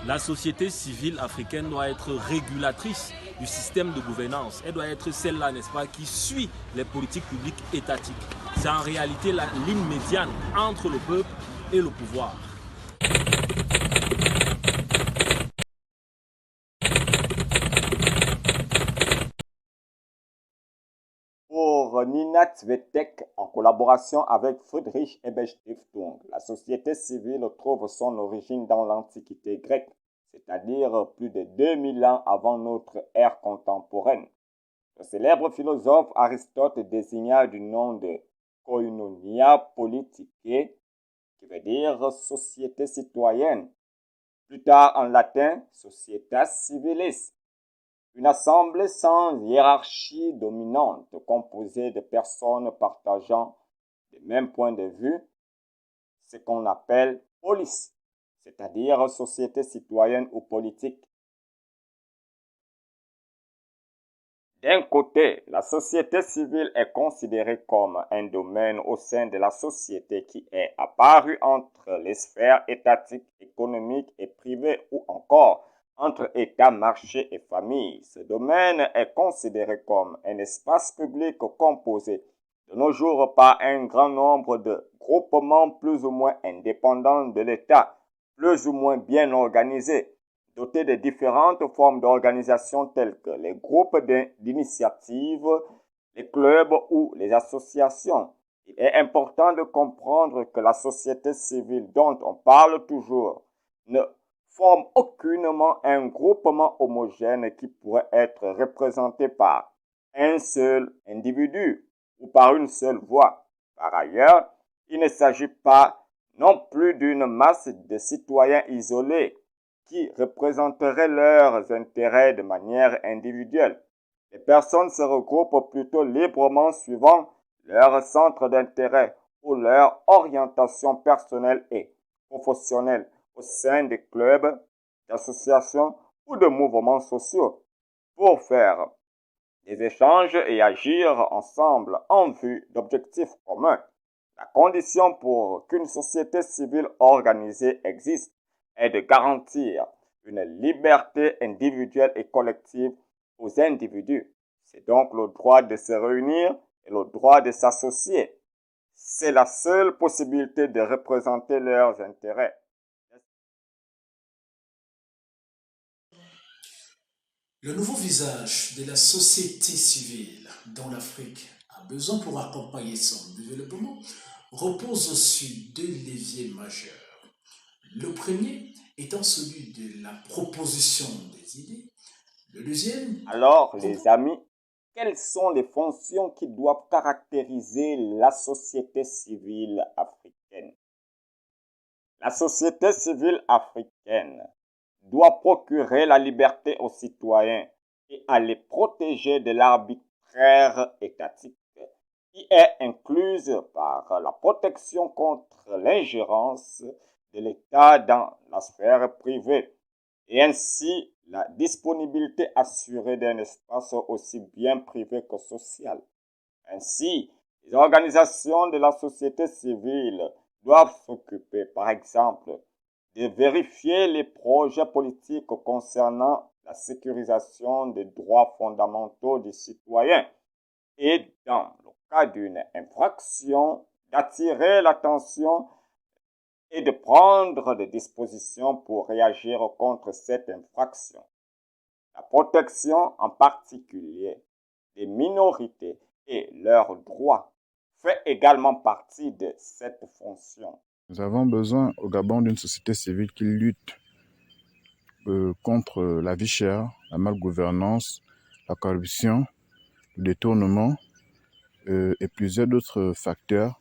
La société civile africaine doit être régulatrice du système de gouvernance. Elle doit être celle-là, n'est-ce pas, qui suit les politiques publiques étatiques. C'est en réalité la ligne médiane entre le peuple et le pouvoir. Pour Nina Tvetek, en collaboration avec Friedrich Ebert-Stiftung, la société civile trouve son origine dans l'Antiquité grecque, c'est-à-dire plus de 2000 ans avant notre ère contemporaine. Le célèbre philosophe Aristote désigna du nom de koinonia politicae, qui veut dire société citoyenne, plus tard en latin societas civilis, une assemblée sans hiérarchie dominante composée de personnes partageant les mêmes points de vue, ce qu'on appelle polis, c'est-à-dire société citoyenne ou politique. D'un côté, la société civile est considérée comme un domaine au sein de la société qui est apparu entre les sphères étatiques, économiques et privées ou encore entre État, marché et famille. Ce domaine est considéré comme un espace public composé de nos jours par un grand nombre de groupements plus ou moins indépendants de l'État, plus ou moins bien organisés, dotés de différentes formes d'organisation telles que les groupes d'initiative, les clubs ou les associations. Il est important de comprendre que la société civile dont on parle toujours ne forme aucunement un groupement homogène qui pourrait être représenté par un seul individu ou par une seule voix. Par ailleurs, il ne s'agit pas non plus d'une masse de citoyens isolés qui représenteraient leurs intérêts de manière individuelle. Les personnes se regroupent plutôt librement suivant leur centre d'intérêt ou leur orientation personnelle et professionnelle au sein des clubs, d'associations ou de mouvements sociaux pour faire des échanges et agir ensemble en vue d'objectifs communs. La condition pour qu'une société civile organisée existe est de garantir une liberté individuelle et collective aux individus. C'est donc le droit de se réunir et le droit de s'associer. C'est la seule possibilité de représenter leurs intérêts. Le nouveau visage de la société civile dont l'Afrique a besoin pour accompagner son développement repose sur deux leviers majeurs. Le premier étant celui de la proposition des idées. Le deuxième... Alors, les amis, quelles sont les fonctions qui doivent caractériser la société civile africaine? La société civile africaine doit procurer la liberté aux citoyens et à les protéger de l'arbitraire étatique, qui est incluse par la protection contre l'ingérence de l'État dans la sphère privée et ainsi la disponibilité assurée d'un espace aussi bien privé que social. Ainsi, les organisations de la société civile doivent s'occuper, par exemple, de vérifier les projets politiques concernant la sécurisation des droits fondamentaux des citoyens et, dans le cas d'une infraction, d'attirer l'attention et de prendre des dispositions pour réagir contre cette infraction. La protection en particulier des minorités et leurs droits fait également partie de cette fonction. Nous avons besoin au Gabon d'une société civile qui lutte contre la vie chère, la malgouvernance, la corruption, le détournement et plusieurs autres facteurs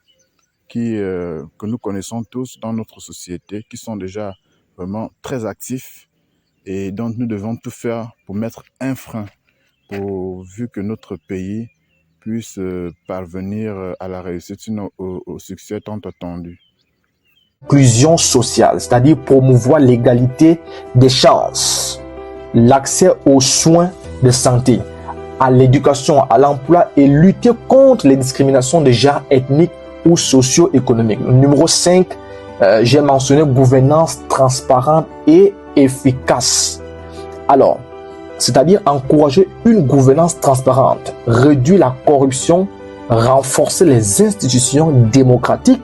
que nous connaissons tous dans notre société, qui sont déjà vraiment très actifs et dont nous devons tout faire pour mettre un frein pourvu que notre pays puisse parvenir à la réussite, sinon au succès tant attendu. Inclusion sociale, c'est-à-dire promouvoir l'égalité des chances, l'accès aux soins de santé, à l'éducation, à l'emploi et lutter contre les discriminations de genre ethnique ou socio-économique. Numéro 5, j'ai mentionné gouvernance transparente et efficace. Alors, c'est-à-dire encourager une gouvernance transparente, réduire la corruption, renforcer les institutions démocratiques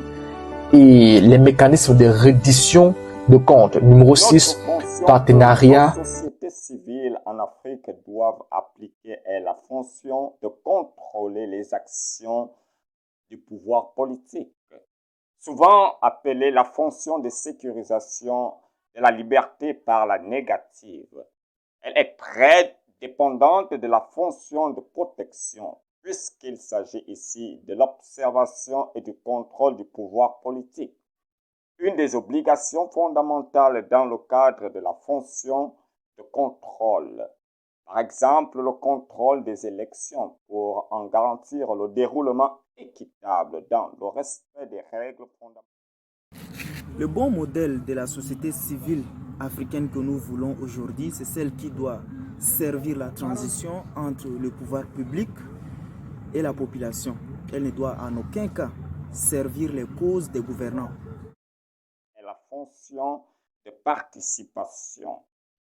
et les mécanismes de reddition de comptes. Numéro 6, partenariat. Les sociétés civiles en Afrique doivent appliquer est la fonction de contrôler les actions du pouvoir politique, souvent appelée la fonction de sécurisation de la liberté par la négative. Elle est très dépendante de la fonction de protection, puisqu'il s'agit ici de l'observation et du contrôle du pouvoir politique. Une des obligations fondamentales dans le cadre de la fonction de contrôle. Par exemple, le contrôle des élections pour en garantir le déroulement équitable dans le respect des règles fondamentales. Le bon modèle de la société civile africaine que nous voulons aujourd'hui, c'est celle qui doit servir la transition entre le pouvoir public et la population. Elle ne doit en aucun cas servir les causes des gouvernants. Et la fonction de participation.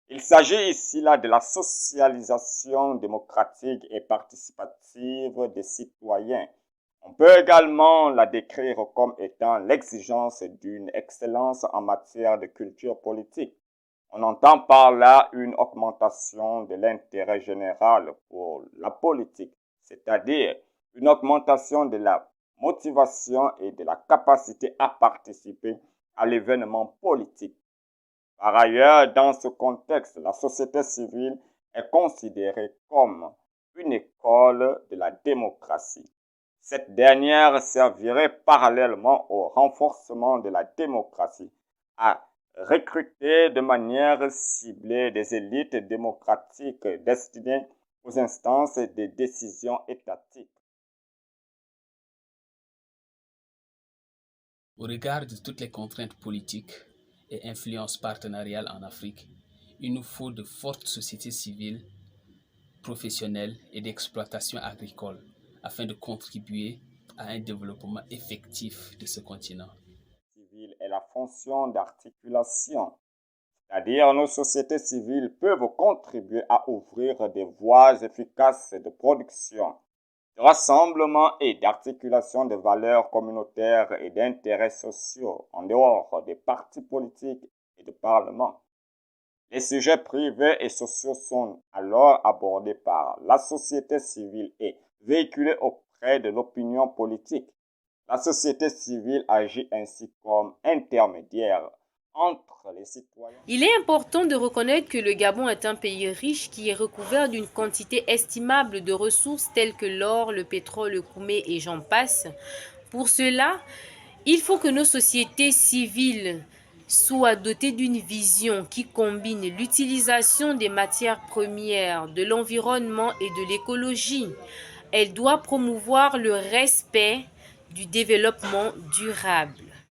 Il s'agit ici là de la socialisation démocratique et participative des citoyens. On peut également la décrire comme étant l'exigence d'une excellence en matière de culture politique. On entend par là une augmentation de l'intérêt général pour la politique, c'est-à-dire une augmentation de la motivation et de la capacité à participer à l'événement politique. Par ailleurs, dans ce contexte, la société civile est considérée comme une école de la démocratie. Cette dernière servirait parallèlement au renforcement de la démocratie à recruter de manière ciblée des élites démocratiques destinées aux instances de décision étatiques. Au regard de toutes les contraintes politiques et influences partenariales en Afrique, il nous faut de fortes sociétés civiles, professionnelles et d'exploitation agricole afin de contribuer à un développement effectif de ce continent. Civile est la fonction d'articulation, c'est-à-dire nos sociétés civiles peuvent contribuer à ouvrir des voies efficaces de production, de rassemblement et d'articulation de valeurs communautaires et d'intérêts sociaux en dehors des partis politiques et du Parlement. Les sujets privés et sociaux sont alors abordés par la société civile et véhiculés auprès de l'opinion politique. La société civile agit ainsi comme intermédiaire entre les citoyens. Il est important de reconnaître que le Gabon est un pays riche qui est recouvert d'une quantité estimable de ressources telles que l'or, le pétrole, le koumé et j'en passe. Pour cela, il faut que nos sociétés civiles soient dotées d'une vision qui combine l'utilisation des matières premières, de l'environnement et de l'écologie. Elle doit promouvoir le respect du développement durable.